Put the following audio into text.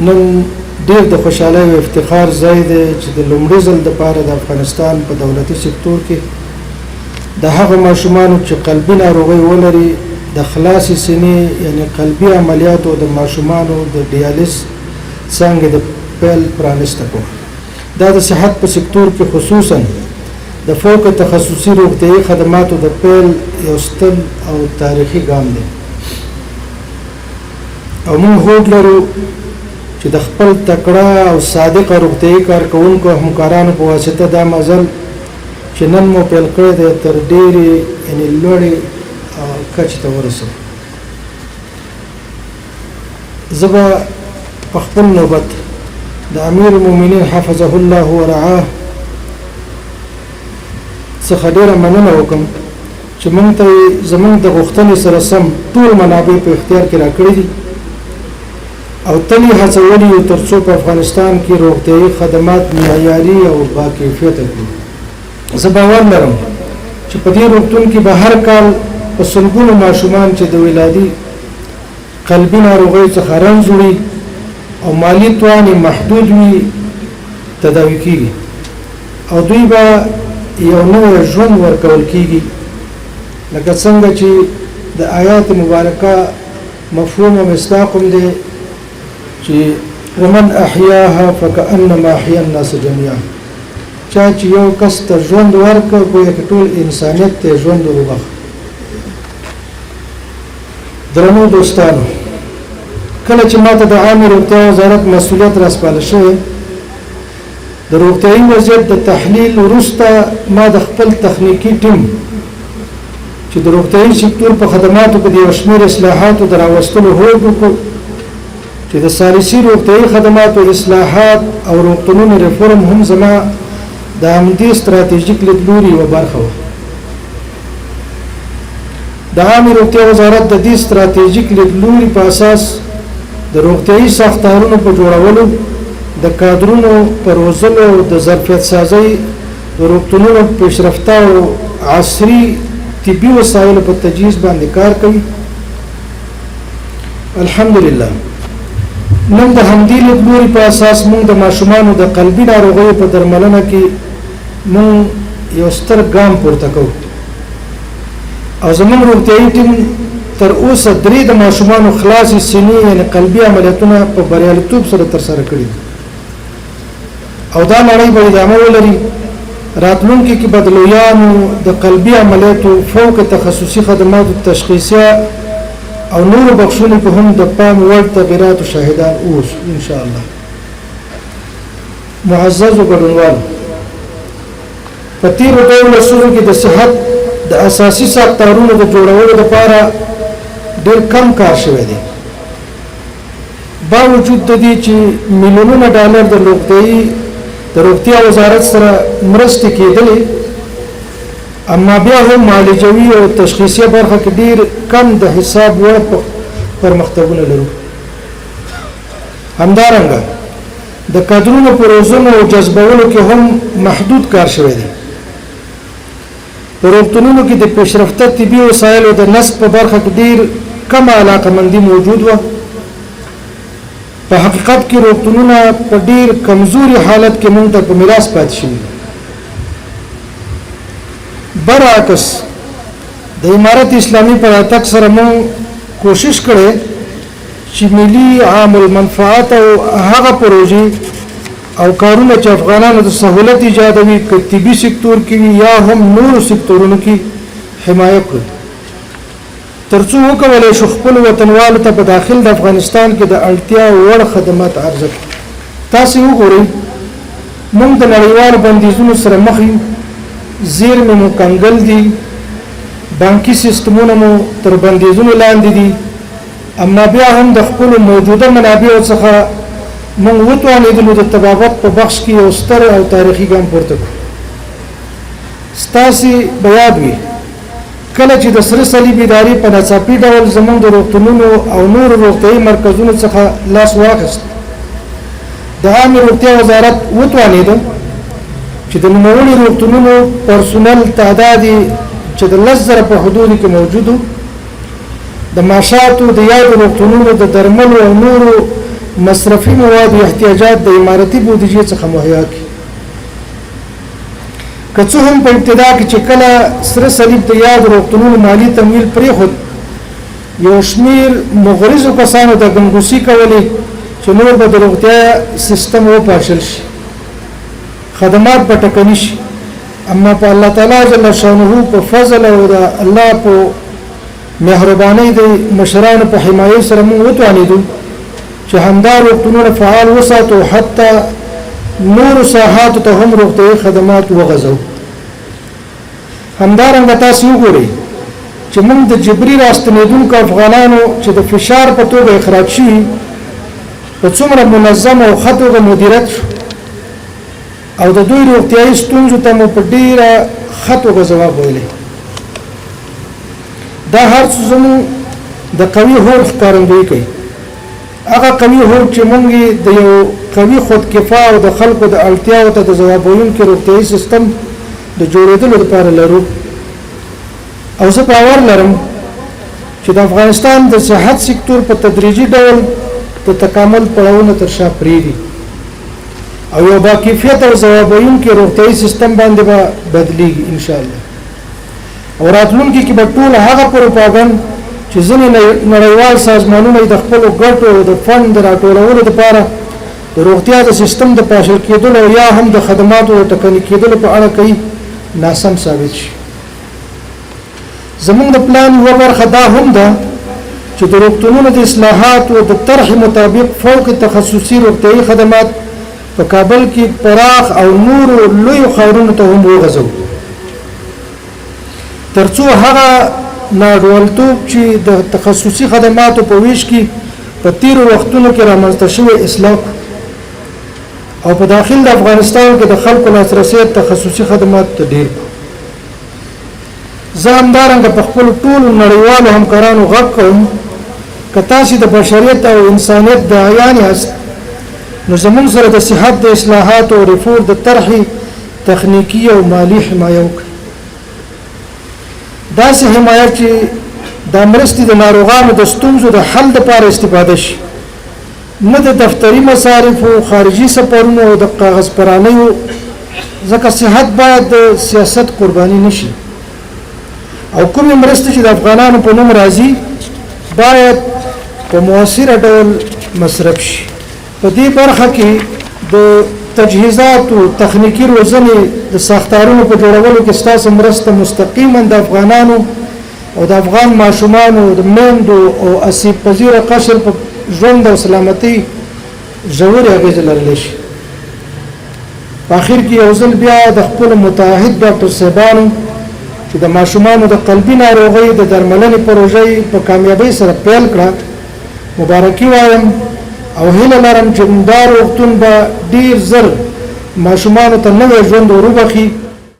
نن ډېر د خوشحالۍ او افتخار ځای دی چې د لومړي ځل دپاره د افغانستان په دولتي سکتور کې د هغه ماشومانو چې قلبي ناروغۍ ولري د خلاصې سینې یعنی قلبي عملیاتو د ماشومانو د ډیالیس څانګې د پیل پرانسته کوه. دا د صحت په سکتور کې خصوصا د فوق تخصصي روغتیایي خدماتو د پیل یو ستر او تاریخي ګام دی او موږ هوډ لرو چې د خپل تکړه او صادقه روغتیایي کارکوونکو همکارانو په واسطه دا مزل چې نن مو پیل کړی دی تر ډېرې یعنې لوړې کچې ته ورسوو. زه به په خپل نوبت د امیر المؤمنین حفظه الله ورعاه څخه ډېره مننه وکړم چې موږ ته زموږ د غوښتنې سره سم ټول منابع په اختیار کې راکړي دي او تل یې هڅولي یو تر څو په افغانستان کې روغتیایي خدمات معیاري او باکیفیته کړي. زه باور لرم چې په دې روغتون کې به هر کال په سلګونو ماشومان چې د ولادي قلبي ناروغیو څخه رنځ وړي او مالی توان محدود وي تداوي کېږي او دوی به یو نوی ژوند ورکول کېږي لکه څنګه چې د آیات مبارکه مفهوم او مصداق هم دی چې ومن احیاها فکأنما احیا الناس جميعا. چا چې یو کس ته ژوند ورکړ گویا کې ټول انسانیت ته ژوند وبخښه. درنو دوستانو، کله چې ماته د عامه روغتیا وزارت مسؤلیت راسپارل شوی د روغتیایي وضعیت د تحلیل وروسته ما د خپل تخنیکي ټیم چې د روغتیایي سکتور په خدماتو کې د یو شمېر اصلاحاتو د راوستلو هوډ وکړو چې د ثالثي روغتیایي خدماتو اصلاحات او روغتونونو ریفورم هم زما د همدې ستراتیژیک لیدلوري یوه برخه وه. د عامه روغتیا وزارت د دې ستراتیژیک لیدلوري په اساس د روغتیایي ساختارونو په جوړولو، د کادرونو په روزلو او د ظرفیت سازۍ د روغتونونو پیشرفته او عصري طبي وسایلو په تجهیز باندې کار کوي. الحمدلله نن د همدې لیدلوري په اساس موږ د ماشومانو د قلبي ناروغیو په درملنه کې موږ یو ستر ګام پورته کوو او زموږ روغتیایي ټیم تر اوسه 3 د ماشومانو خلاصې سینې یعنې قلبي عملیاتونه په بریالیتوب سره ترسره کړي او دا نړۍ به ادامه ولري. راتلونکي کې به د لویانو د قلبي عملیاتو فوق تخصصي خدماتو تشخیصیه او نورو بخښونو کې هم د پام وړ تغیراتو شاهدان اوسو ان شاء الله. معززو ګډونوالو، په تیرو 2 لسیزو کې د صحت د اساسي ساختارونو د جوړولو لپاره ډېر کم کار شوی دی. باوجود د دې چې میلیونونه ډالر د روغتیا وزارت سره مرستې کېدلې، اما بیا هم معالجوي او تشخیصیه برخه کې ډېر کم د حساب وړ پرمختګونه لرو. همدارنګه د کادرونو په روزنو او جذبولو کې هم محدود کار شوی دی. په روغتونونو کې د پیشرفته طبي وسایلو د نصب په برخه کې ډېر کم علاقمندي موجود وه. په حقیقت کې روغتونونه په ډېر کمزوري حالت کې موږ ته په میراث پاتې شوي. برعکس د امارت اسلامي په راتګ سره موږ کوشش کړی چې ملي عام المنفعت او هغه پروژې او کارونه چې افغانانو د سهولت ایجادوي که طبي سکتور کې یا هم نورو سکتورونو کې حمایه کړو تر څو وکولی شو خپل وطنوالو ته په داخل د افغانستان کې د اړتیا وړ خدمات عرضه کړي. تاسې وګورئ موږ د نړیوالو بندیزونو سره مخ یو، زیرمې مو کنګل دي، بانکي سیستمونه مو تر بندیزونو لاندې دي، اما بیا هم د خپلو موجوده منابعو څخه موږ وتوانېدلو د طبابت په بخش کې یو ستر او تاریخي ګام پورته کړو. ستاسې به یاد وي کله چې د سره صلیب ادارې په ناڅاپي ډول زموږ د روغتونونو او نورو روغتیایي مرکزونو څخه لاس واخیست، د عامې روغتیا وزارت وتوانېده چې د نوموړي روغتونونو پرسونل تعداد چې د 10,000 په حدودو کې موجود د ماشاتو د یادو روغتونونو د درملو او نورو مصرفي مواد او احتیاجات د امارتي بودیجې څخه مهیا کړي. که څه هم په ابتدا کې چې کله سره صلیب د یاد روغتونونو مالی تمویل پرېښود یو شمیر مغرضو کسانو د ګنګوسي کولې چې نور به د روغتیا سیستم وپاشل شي، خدمات به ټکني شي، اما په الله تعالی جل شانه په فضل او د الله په مهرباني د مشرانو په حمایت سره موږ وتوانېدو چې همدا روغتونونه فعال وساتو، حتی نور ساحات ته هم روغتیايي خدمات وغځو. همدارنګه تاسو وګورئ چې موږ د جبري راستنېدونکو افغانانو چې د فشار په توګه اخراج شي په څومره منظم او ښه توګه مدیریت شو او د دوی روغتیايي ستونزو ته مو په ډېره ښه توګه ځواب ویلی. دا هر څه زموږ د قوي هوډ ښکارندویي کوي، هغه قوي هوډ چې موږ د یو قوي خودکفا او د خلکو د اړتیاو ته د ځواب ویونکي روغتیايي سیستم د جوړېدلو لپاره لرو. او زه باور لرم چې د افغانستان د صحت سکتور په تدریجي ډول د تکامل پړاوونه تر شا پرېږدي او یو باکیفیت او ځواب ویونکي روغتیايي سیستم باندې به بدلیږي انشاءالله. او راتلونکي کې به ټول هغه پروپاګند چې ځینې نړیوال سازمانونه د خپلو ګټو د فنډ د راټولولو لپاره د روغتیا د سیستم د پاشل کېدلو یا هم د خدماتو د ټکني کېدلو په اړه کوي ناسم ثابت شي. زموږ د پلان یوه برخه دا هم ده چې د روغتونونو د اصلاحاتو د طرح مطابق فوق تخصصي روغتیايي خدمات په کابل کې پراخ او نورو لویو ښارونو ته هم وغځو، ترڅو هغه ناډولتوب چې د تخصصي خدماتو په ویش کې په تیرو وختونو کې رامنځته شوی اصلاح او په داخل د افغانستان کې د خلکو لاسرسي تخصصي خدمات ته ډېر. زه همدارنګه په خپلو ټولو نړیوالو همکارانو غږ کوم که تاسې د بشریت او انسانیت داعیان یاست نو زموږ سره د صحت د اصلاحاتو او ریفور د طرحې تخنیکي او مالی حمایه وکړئ. داسې حمایه چې دا مرستې د ناروغانو د ستونزو د حل لپاره استفاده شي، نه د دفتري مصارفو، خارجي سفرونو او د کاغذ پرانیو، ځکه صحت باید د سیاست قرباني نشي. او کومې مرستې چې د افغانانو په نوم راځي باید په مؤثره ډول مصرف شي. په دې برخه کې د تجهیزاتو تخنیکی روزنې د ساختارونو په جوړولو کې ستاسو مرسته مستقیما د افغانانو او د افغان ماشومانو د میندو او اسیب پذیره قشر په ژوند او سلامتي ژورې اغېزې لرلی شي. په اخر کې یو ځل بیا د خپلو متعهد ډاکټر صاحبانو چې د ماشومانو د قلبي ناروغۍ د درملنې پروژې په کامیابۍ سره پیل کړه مبارکي وایم او هیله لرم چې دا روغتون به ډیر زر ماشومانو ته نوی ژوند وروبخي